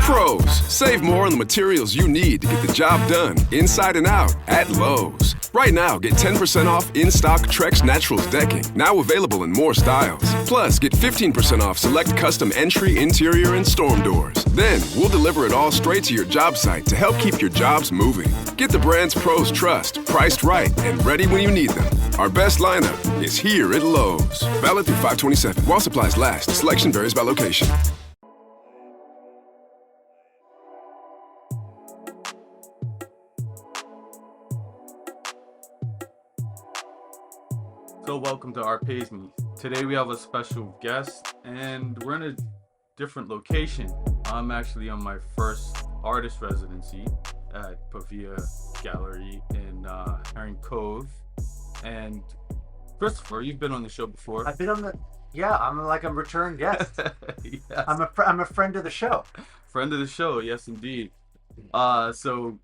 Pros, save more on the materials you need to get the job done, inside and out, at Lowe's. Right now, get 10% off in-stock Trex Naturals decking, now available in more styles. Plus, get 15% off select custom entry, interior, and storm doors. Then, we'll deliver it all straight to your job site to help keep your jobs moving. Get the brands pros trust, priced right, and ready when you need them. Our best lineup is here at Lowe's. Valid through 5/27. While supplies last. Selection varies by location. So welcome to Art Pays Me. Today we have a special guest and we're in a different location. I'm actually on my first artist residency at Pavia Gallery in Herring Cove. And Christopher, you've been on the show before. I've been on the, I'm like a return guest. Yes. I'm a friend of the show. Friend of the show, yes indeed. So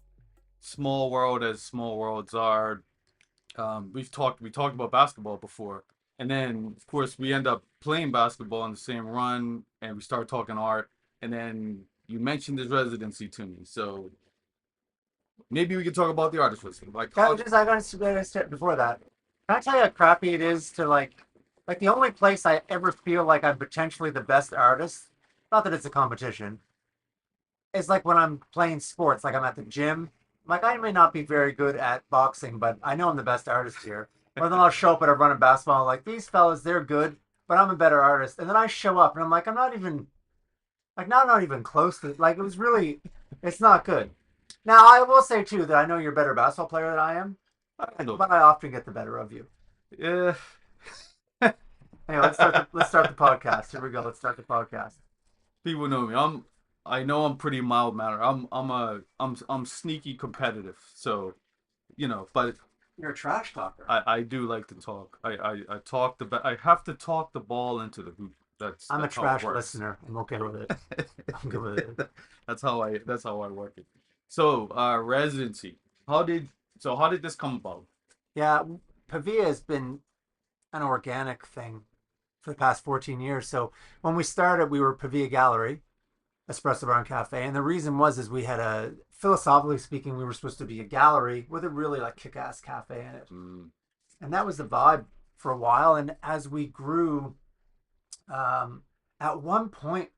small world as small worlds are. We talked about basketball before, and then of course we end up playing basketball on the same run, and we start talking art, and then you mentioned this residency to me, so maybe we could talk about the artist residency. Like, I gotta start before that. Can I tell you how crappy it is to like the only place I ever feel like I'm potentially the best artist, not that it's a competition, is like when I'm playing sports, like I'm at the gym. Like, I may not be very good at boxing, but I know I'm the best artist here. Or then I'll show up at a running basketball, like, these fellas, they're good, but I'm a better artist. And then I show up, and I'm like, I'm not even close to, like, it's not good. Now, I will say, too, that I know you're a better basketball player than I am, but I often get the better of you. Yeah. Anyway, let's start the podcast. Here we go. Let's start the podcast. People know me. I know I'm pretty mild mannered. I'm sneaky competitive. So, but You're a trash talker. I do like to talk. I have to talk the ball into the hoop. I'm a that's how it trash works. listener. I'm okay with it. I'm good with it. That's how I work it. So, residency. How did this come about? Yeah, Pavia has been an organic thing for the past 14 years. So when we started, we were Pavia Gallery, Espresso Bar and Cafe, and the reason is we had philosophically speaking, we were supposed to be a gallery with a really like kick-ass cafe in it. And that was the vibe for a while. And as we grew, at one point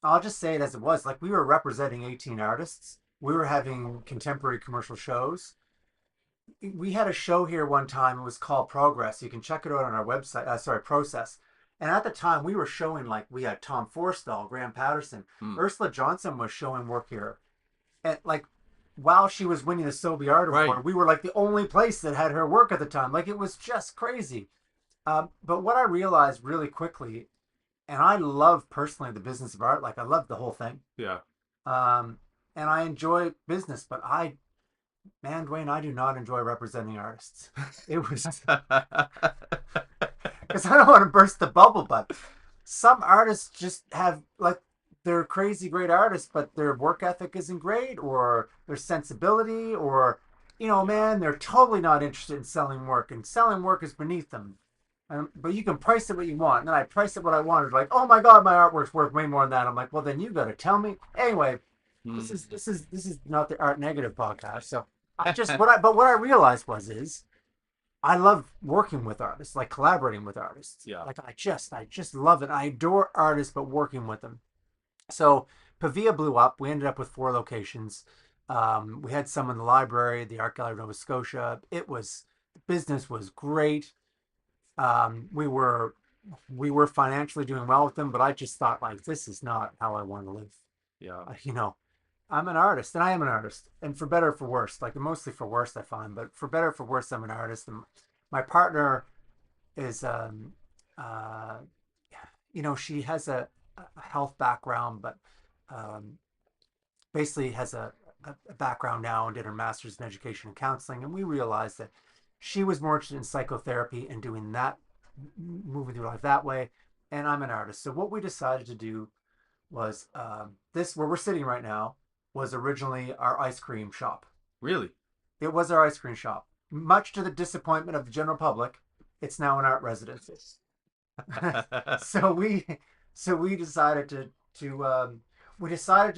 I'll just say it as it was, like we were representing 18 artists. We were having contemporary commercial shows. We had a show here one time. It was called Progress. You can check it out on our website. Process. And at the time, we were showing, like, we had Tom Forstall, Graham Patterson. Ursula Johnson was showing work here. And, like, while she was winning the Sobe Art Award, we were, like, the only place that had her work at the time. Like, it was just crazy. But what I realized really quickly, and I love, personally, the business of art. Like, I love the whole thing. Yeah. And I enjoy business, but man, Duane, I do not enjoy representing artists. It was... Because I don't want to burst the bubble, but some artists just have, like, they're crazy great artists, but their work ethic isn't great, or their sensibility, or, man, they're totally not interested in selling work, and selling work is beneath them. But you can price it what you want. And then I priced it what I wanted. Like, oh my God, my artwork's worth way more than that. I'm like, well, then you got to tell me. Anyway, this is not the Art Negative podcast. So what I realized is I love working with artists, like collaborating with artists. Yeah. Like I just love it. I adore artists, but working with them. So Pavia blew up. We ended up with 4 locations. We had some in the library, the Art Gallery of Nova Scotia. Business was great. We were financially doing well with them, but I just thought, like, this is not how I want to live. Yeah. I'm an artist, and I am an artist, and for better or for worse, like mostly for worse, I find, but for better or for worse, I'm an artist. And my partner is, she has a health background, but basically has a background now and did her master's in education and counseling. And we realized that she was more interested in psychotherapy and doing that, moving through life that way. And I'm an artist. So what we decided to do was this, where we're sitting right now, was originally our ice cream shop. Really? It was our ice cream shop. Much to the disappointment of the general public, it's now an art residency. So So we decided to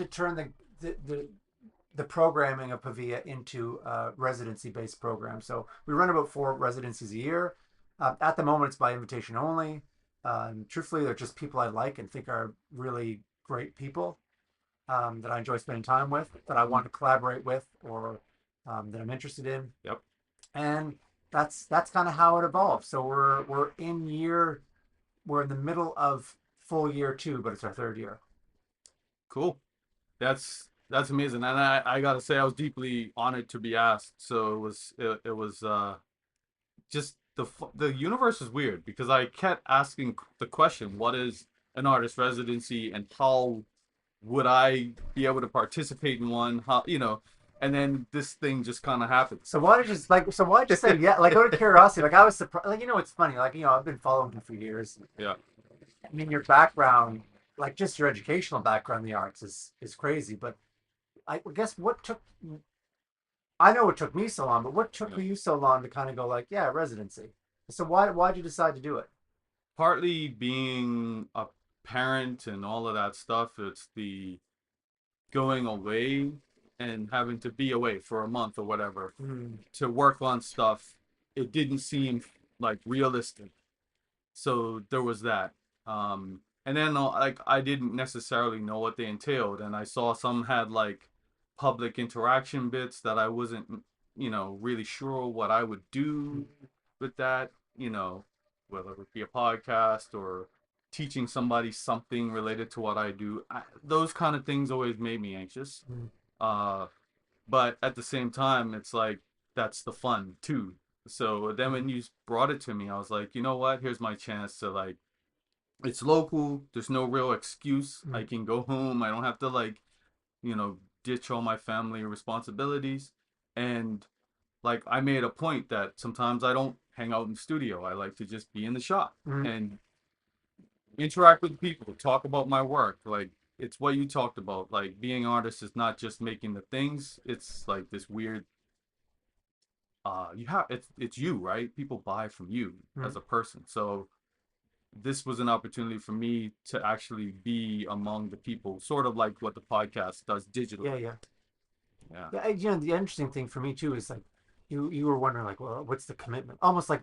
turn the programming of Pavia into a residency based program. So we run about 4 residencies a year. At the moment, it's by invitation only. Truthfully, they're just people I like and think are really great people that I enjoy spending time with, that I want to collaborate with, or that I'm interested in. Yep. And that's kind of how it evolved. So we're in the middle of full year 2, but it's our 3rd year. Cool. That's amazing, and I gotta say I was deeply honored to be asked. So it was just the universe is weird because I kept asking the question, what is an artist residency and how would I be able to participate in one? How, and then this thing just kind of happened. So why did you So why did you say yeah? Like, out of curiosity, like I was surprised. Like, it's funny. Like, I've been following you for years. Yeah. I mean, your background, like just your educational background in the arts, is crazy. But I guess I know it took me so long, but what took Yeah. you so long to kind of go like, yeah, residency? So why'd you decide to do it? Partly being a parent and all of that stuff, it's the going away and having to be away for a month or whatever Mm. to work on stuff. It didn't seem like realistic. So there was that. And then like I didn't necessarily know what they entailed, and I saw some had like public interaction bits that I wasn't, really sure what I would do with that, whether it be a podcast or teaching somebody something related to what I do. Those kind of things always made me anxious. Mm. Uh, but at the same time, it's like that's the fun too. So then when you brought it to me, I was like, you know what? Here's my chance to like, it's local. There's no real excuse. I Mm. can go home. I don't have to like, ditch all my family responsibilities. And like, I made a point that sometimes I don't hang out in the studio. I like to just be in the shop Mm. and interact with people, talk about my work. Like, it's what you talked about. Like, being an artist is not just making the things. It's like this weird you have it's you, right? People buy from you as Mm. a person. So this was an opportunity for me to actually be among the people, sort of like what the podcast does digitally. Yeah, yeah. Yeah. Yeah, the interesting thing for me too is like you were wondering like, well, what's the commitment? Almost like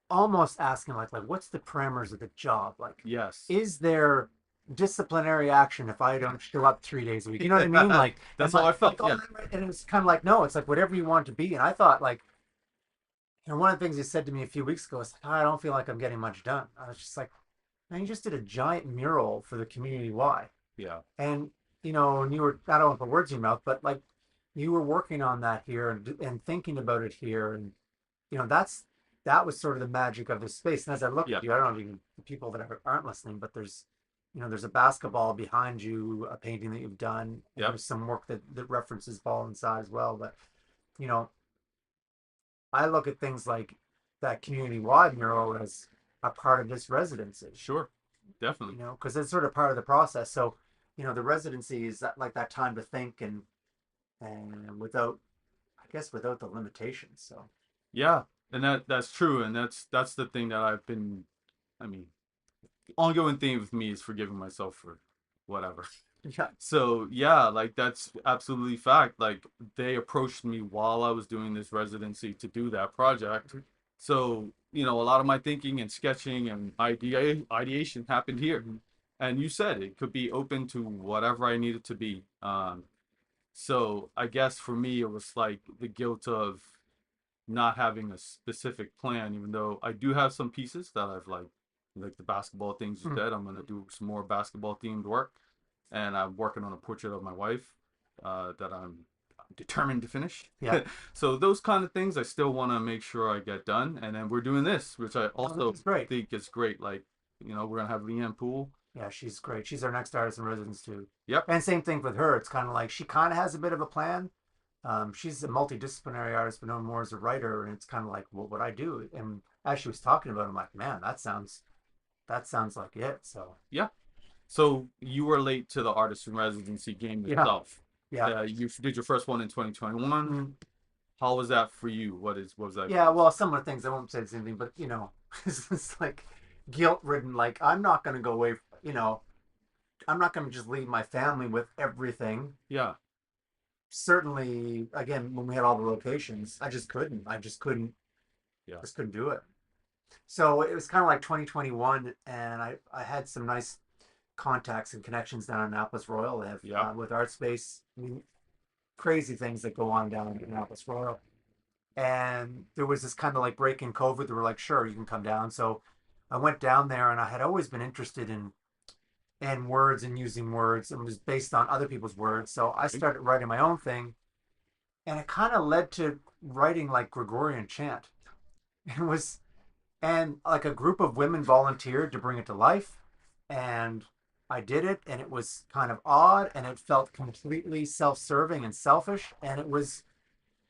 almost asking like what's the parameters of the job? Like, Yes. is there disciplinary action if I don't show up 3 days a week? You know what I mean? Like, That's how I felt. oh, Yeah. and it's kind of like, no, it's like whatever you want to be. And I thought like, one of the things you said to me a few weeks ago is, "Oh, I don't feel like I'm getting much done." I was just like, man, you just did a giant mural for the community. Why? Yeah. And and you were, I don't want to put words in your mouth, but like you were working on that here and thinking about it here, and that was sort of the magic of this space. And as I look Yeah. at you, I don't know if the people that aren't listening, but there's a basketball behind you, a painting that you've done. And Yep. there's some work that references ball inside as well. But you know, I look at things like that community wide mural as a part of this residency. Sure. Definitely. Because it's sort of part of the process. So, the residency is that time to think and without, I guess, without the limitations. So, Yeah. And that's true. And that's the thing that I've been, I mean, ongoing theme with me is forgiving myself for whatever. yeah. So yeah, like that's absolutely fact. Like they approached me while I was doing this residency to do that project. So, a lot of my thinking and sketching and ideation happened here. And you said it could be open to whatever I needed to be. So I guess for me, it was like the guilt of not having a specific plan, even though I do have some pieces that I've like the basketball things you Mm. said. I'm gonna do some more basketball themed work, and I'm working on a portrait of my wife that I'm determined to finish. Yeah. So those kind of things I still want to make sure I get done, and then we're doing this, which I also It's great. think is great. Like, we're gonna have Leanne Poole. Yeah, she's great. She's our next artist in residence too. Yep. And same thing with her. It's kind of like she kind of has a bit of a plan. She's a multidisciplinary artist, but known more as a writer. And it's kind of like, well, what I do. And as she was talking about it, I'm like, man, that sounds like it. So Yeah. So you were late to the artist in residency game Yeah. yourself. yeah. You did your first one in 2021. Mm. How was that for you? What was that? Yeah, well, some of the things I won't say the same thing, but it's like guilt ridden. Like, I'm not going to go away. you know, I'm not going to just leave my family with everything. Yeah. Certainly, again, when we had all the locations, I Yeah. just couldn't do it. So it was kind of like 2021, and I had some nice contacts and connections down in Annapolis Royal. They have Yeah. with Art Space. I mean, crazy things that go on down in Annapolis Royal. And there was this kind of like break in COVID. They were like, sure, you can come down. So I went down there, and I had always been interested in words and using words, and was based on other people's words. So I started writing my own thing, and it kind of led to writing like Gregorian chant. It was, and like a group of women volunteered to bring it to life, and I did it, and it was kind of odd, and it felt completely self-serving and selfish, and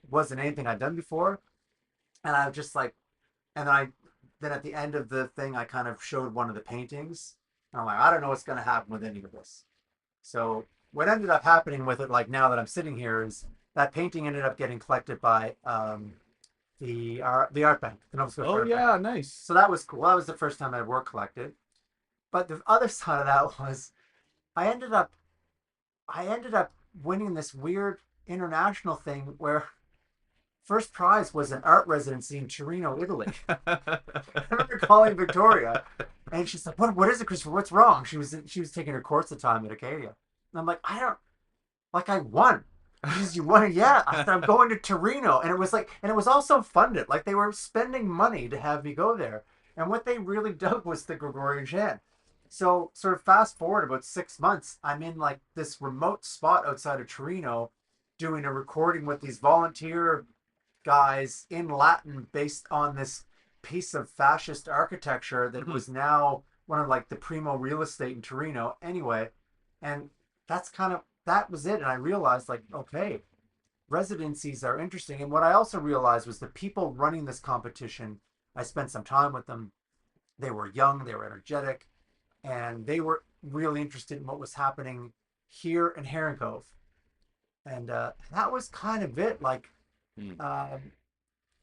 wasn't anything I'd done before, and I was just like, and then at the end of the thing, I kind of showed one of the paintings, and I'm like, I don't know what's going to happen with any of this. So what ended up happening with it, like now that I'm sitting here, is that painting ended up getting collected by the art bank, the Nova Scotia Oh Art Bank. yeah, nice. So that was cool. That was the first time I had work collected. But the other side of that was I ended up I ended up winning this weird international thing where first prize was an art residency in Torino, Italy. I remember calling Victoria, and she's like, "What is it, Christopher? What's wrong?" She was taking her course at the time at Acadia, and I'm like, "I don't like I won." She says, "You won it?" "Yeah." I said, "I'm going to Torino," and it was also funded. Like they were spending money to have me go there, and what they really dug was the Gregorian chant. So sort of fast forward about 6 months, I'm in like this remote spot outside of Torino, doing a recording with these volunteer guys in Latin based on this piece of fascist architecture that was now one of like the primo real estate in Torino anyway. And that was it. And I realized like, okay, residencies are interesting. And what I also realized was the people running this competition, I spent some time with them. They were young, they were energetic, and they were really interested in what was happening here in Herring Cove. And that was kind of it. Like, um,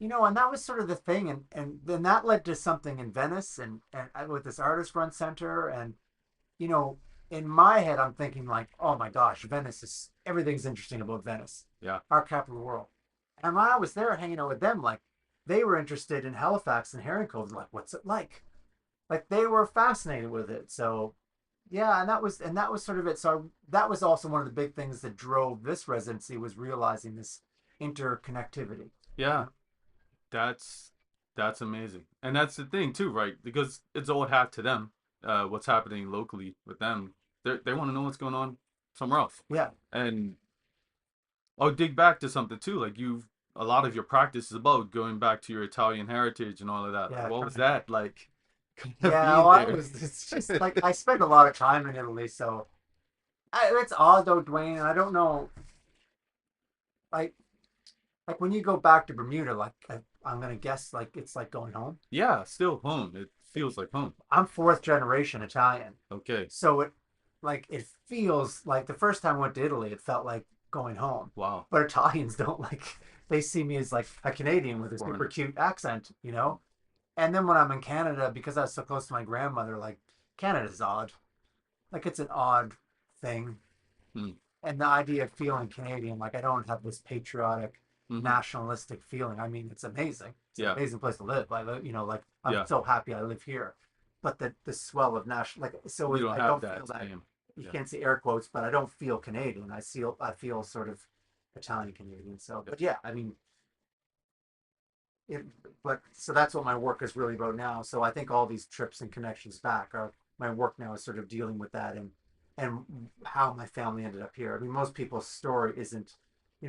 and that was sort of the thing, and then that led to something in Venice, and with this artist run center, and you know, in my head, I'm thinking like, oh my gosh, Venice is everything's interesting about Venice, Yeah. our capital of the world. And when I was there hanging out with them, like they were interested in Halifax and Herring Cove, like what's it like? Like they were fascinated with it. So yeah, and that was sort of it. So that was also one of the big things that drove this residency was realizing this interconnectivity. Yeah. That's that's amazing. And that's the thing too, right? Because it's old hat to them, what's happening locally with them. They want to know what's going on somewhere else. Yeah. And I'll dig back to something too. Like a lot of your practice is about going back to your Italian heritage and all of that. Yeah. What was that like? Yeah, Being well, there. it's just like I spent a lot of time in Italy, so it's odd though, Duane. And I don't know, like when you go back to Bermuda, like I'm gonna guess like it's like going home. Yeah, still home. It feels like home. I'm fourth generation Italian, Okay. so it feels like the first time I went to Italy, it felt like going home. Wow. But Italians don't they see me as like a Canadian with a Foreigner. super cute accent, you know. And then when I'm in Canada, because I was so close to my grandmother, like Canada's odd. Like it's an odd thing. Hmm. And the idea of feeling Canadian, like I don't have this patriotic, Mhm. nationalistic feeling. I mean, it's amazing. It's Yeah. an amazing place to live. I live, like I'm Yeah. so happy I live here. But the swell of national, like so You don't I have don't that feel that. same. You Yeah. can't see air quotes, but I don't feel Canadian. I feel sort of Italian Canadian. So, Yeah. but yeah, I mean, it, but so that's what my work is really about now. So I think all these trips and connections back are my work now is sort of dealing with that and how my family ended up here. I mean, most people's story isn't,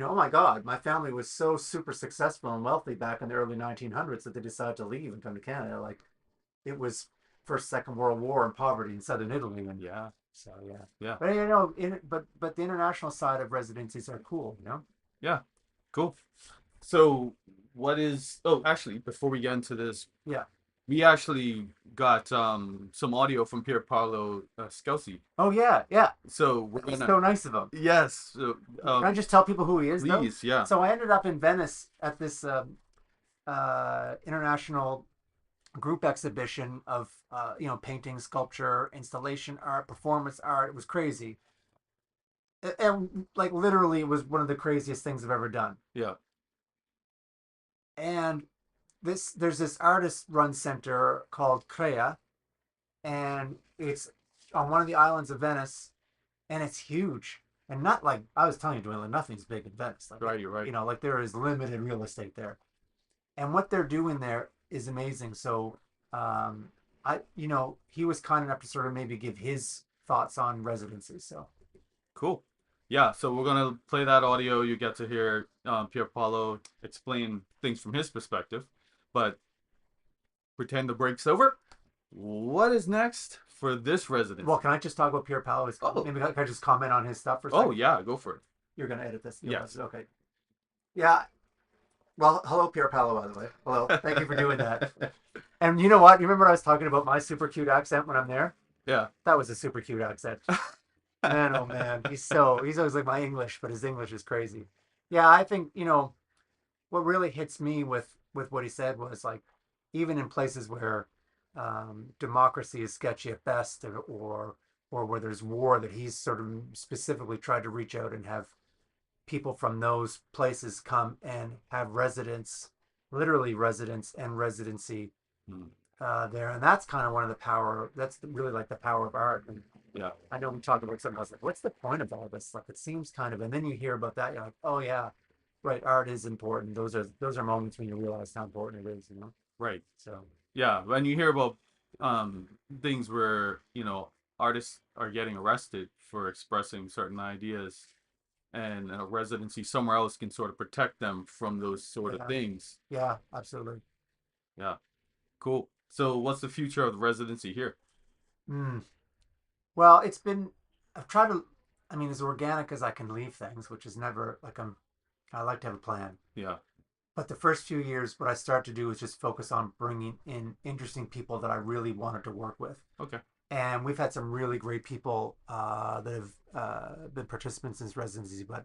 oh my God, my family was so super successful and wealthy back in the early 1900s that they decided to leave and come to Canada. Like it was First, Second World War and poverty in southern Italy, and Yeah. so yeah. Yeah. But but the international side of residencies are cool. Yeah. Cool. So what is actually before we get into this, Yeah. we actually got some audio from Pier Paolo Scelsi. Oh yeah, yeah. So we're It's gonna so nice of him. yes. So, Can I just tell people who he is, though? please, yeah. So I ended up in Venice at this international group exhibition of painting, sculpture, installation art, performance art. It was crazy. And like literally, it was one of the craziest things I've ever done. Yeah. And there's this artist run center called Crea, and it's on one of the islands of Venice, and it's huge. And not like I was telling you, Duane, nothing's big in Venice. Like Right. You're right. like there is limited real estate there, and what they're doing there is amazing. So, he was kind enough to sort of maybe give his thoughts on Residency. So, Cool. Yeah, so we're gonna play that audio. You get to hear Pier Paolo explain things from his perspective, but pretend the break's over. What is next for this residency? well, can I just talk about Pierre Paolo? Oh. Maybe can I just comment on his stuff for a second? Oh yeah, go for it. You're gonna edit this? Yes. Okay. Yeah. Well, hello, Pierre Paolo, by the way. Hello. Thank you for doing that. And you know what? You remember I was talking about my super cute accent when I'm there? Yeah. That was a super cute accent. Man, oh man, he's always like my English, but his English is crazy. Yeah, I think what really hits me with what he said was like, even in places where democracy is sketchy at best, or where there's war, that he's sort of specifically tried to reach out and have people from those places come and have literally residence and residency there, and that's kind of one of the power. That's really like the power of art. And Yeah. I know we talked about something else. Like, what's the point of all this? Like, it seems kind of, and then you hear about that, you're like, oh yeah, right. Art is important. Those are moments when you realize how important it is. Right. So Yeah. When you hear about things where artists are getting arrested for expressing certain ideas, and a residency somewhere else can sort of protect them from those sort of yeah, things. yeah, absolutely. Yeah. Cool. So what's the future of the residency here? Mm. Well, I've tried to. I mean, as organic as I can leave things, which is never like I like to have a plan. Yeah. But the first few years, what I started to do is just focus on bringing in interesting people that I really wanted to work with. Okay. And we've had some really great people that have been participants in this residency. But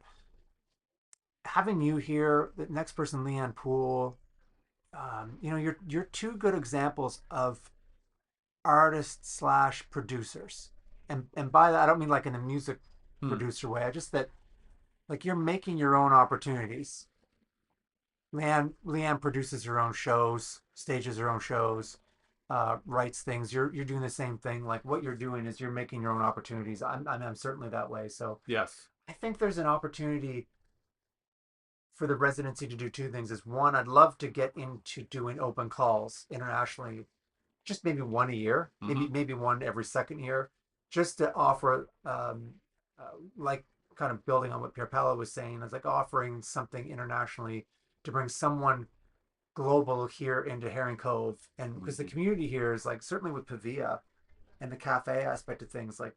having you here, the next person, Leanne Poole, you're two good examples of artists slash producers, and by that I don't mean like in a music producer way. I just that like you're making your own opportunities. Leanne produces her own shows, stages her own shows, writes things. You're doing the same thing. Like what you're doing is you're making your own opportunities. I'm certainly that way. So Yes. I think there's an opportunity for the residency to do two things. Is one, I'd love to get into doing open calls internationally, just maybe one a year, maybe one every second year, just to offer like kind of building on what Pierre Paolo was saying, is like offering something internationally to bring someone global here into Herring Cove. And because the community here is like, certainly with Pavia and the cafe aspect of things, like,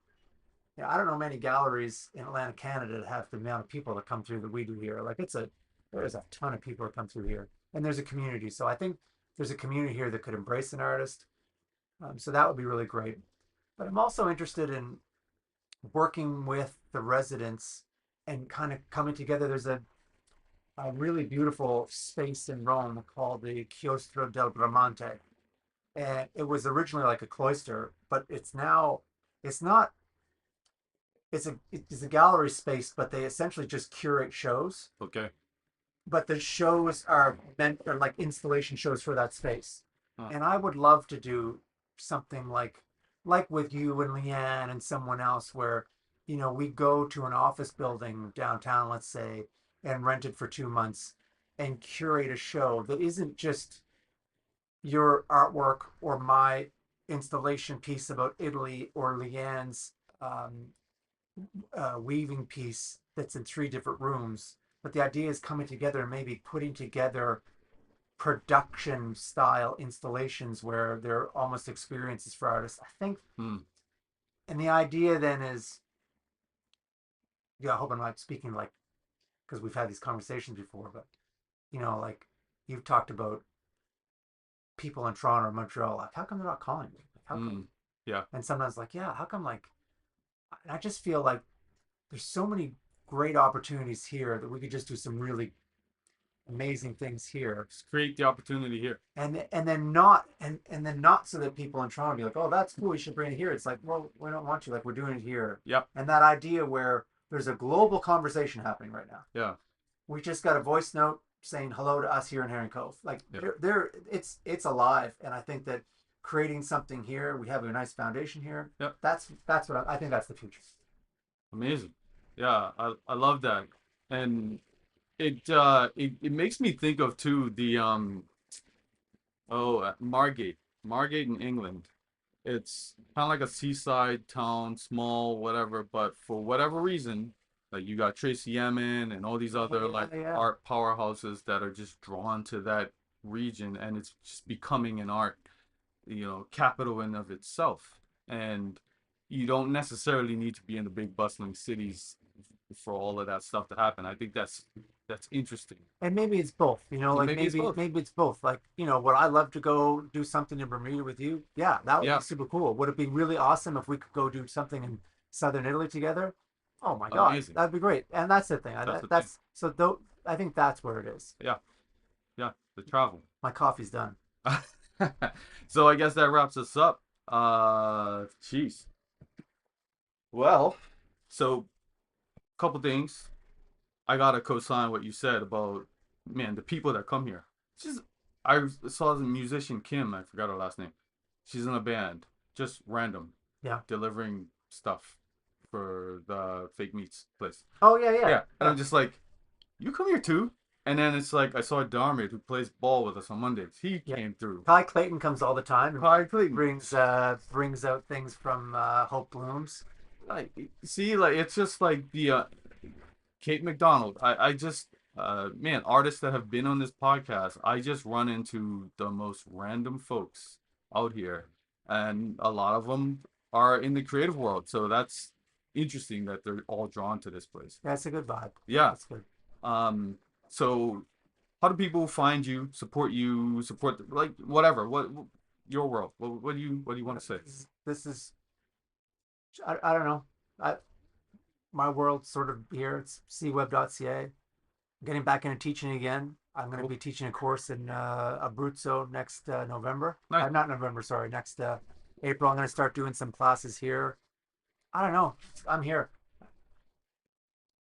I don't know many galleries in Atlantic Canada that have the amount of people that come through that we do here. Like there's a ton of people that come through here, and there's a community. So I think there's a community here that could embrace an artist. So that would be really great. But I'm also interested in working with the residents and kind of coming together. There's a really beautiful space in Rome called the Chiostro del Bramante. And it was originally like a cloister, but it's not, it's a gallery space, but they essentially just curate shows. Okay. But the shows are like installation shows for that space. Huh. And I would love to do something like with you and Leanne and someone else where, we go to an office building downtown, let's say, and rent it for 2 months and curate a show that isn't just your artwork or my installation piece about Italy or Leanne's weaving piece that's in 3 different rooms. But the idea is coming together and maybe putting together production style installations where they're almost experiences for artists. I think, and the idea then is, I hope I'm not speaking like, because we've had these conversations before, but like you've talked about people in Toronto or Montreal, like how come they're not calling me? Like, how come? Yeah. And sometimes like, how come like, I just feel like there's so many great opportunities here that we could just do some really amazing things here, Just create the opportunity here. and then not so that people in Toronto be like, oh, that's cool, you should bring it here. It's like, well, we don't want you. Like, we're doing it here. Yep. And that idea where there's a global conversation happening right now. Yeah. We just got a voice note saying hello to us here in Herring Cove. Like, it's alive, and I think that creating something here, we have a nice foundation here. Yep. That's what I think. That's the future. Amazing. Yeah, I love that. And it makes me think of too the Margate in England. It's kind of like a seaside town, small, whatever, but for whatever reason, like you got Tracy Emin and all these other art powerhouses that are just drawn to that region, and it's just becoming an art, capital in of itself. And you don't necessarily need to be in the big bustling cities for all of that stuff to happen. I think that's interesting. And maybe it's both, like maybe it's both. Like, would I love to go do something in Bermuda with you? Yeah, that would be super cool. Would it be really awesome if we could go do something in Southern Italy together? Oh my God, amazing. That'd be great. And that's the thing. I think that's where it is. Yeah, the travel. My coffee's done. So I guess that wraps us up. Jeez. Well, so couple things. I gotta co-sign what you said about, man, the people that come here. I saw the musician Kim, I forgot her last name. She's in a band, just random. Yeah. Delivering stuff for the fake meats place. Oh yeah. And I'm just like, you come here too? And then it's like I saw Darmid, who plays ball with us on Mondays. He came through. Kai Clayton comes all the time. Kai Clayton brings out things from Hope Blooms. Like, see, like it's just like the Kate McDonald. I just man, artists that have been on this podcast, I just run into the most random folks out here, and a lot of them are in the creative world. So that's interesting that they're all drawn to this place. That's a good vibe. Yeah, that's good. So how do people find you, support like whatever? What your world? What do you want to say? This is I don't know. My world's sort of here. It's cweb.ca. I'm getting back into teaching again. I'm going to be teaching a course in Abruzzo next November. Nice. Not November, sorry. Next April. I'm going to start doing some classes here. I don't know. I'm here.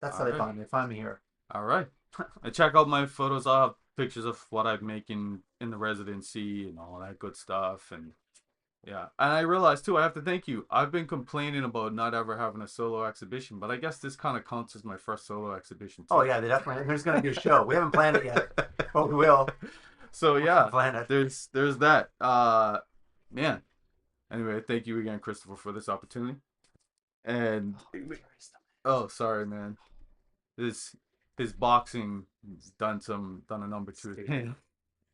That's how they find me. They find me here. All right. And check out my photos. I'll have pictures of what I'm making in the residency and all that good stuff. And yeah, and I realized too, I have to thank you. I've been complaining about not ever having a solo exhibition, but I guess this kind of counts as my first solo exhibition too. Oh yeah, there's going to be a show. We haven't planned it yet, but we will. So yeah, plan it. there's that. Man. Anyway, thank you again, Christopher, for this opportunity. And sorry, man. His boxing done a number to him.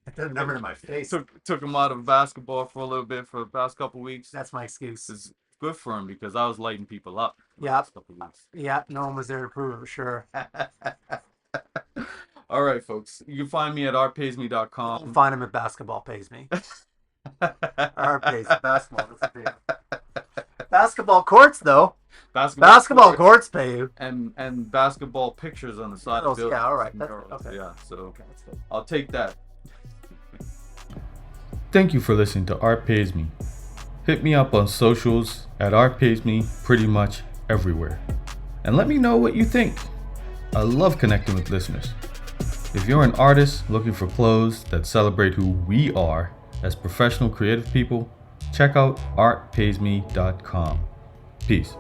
It did a number to my face. Took him out of basketball for a little bit for the past couple weeks. That's my excuse. It's good for him because I was lighting people up. Yeah. Yeah, no one was there to prove it for sure. All right, folks. You can find me at artpaysme.com. Find him at Basketball Pays Me. Art Pays Basketball. Basketball courts, though. Basketball courts pay you. And basketball pictures on the side of the building. Yeah, all right. Okay. Yeah, so I'll take that. Thank you for listening to Art Pays Me. Hit me up on socials at Art Pays Me pretty much everywhere. And let me know what you think. I love connecting with listeners. If you're an artist looking for clothes that celebrate who we are as professional creative people, check out artpaysme.com. Peace.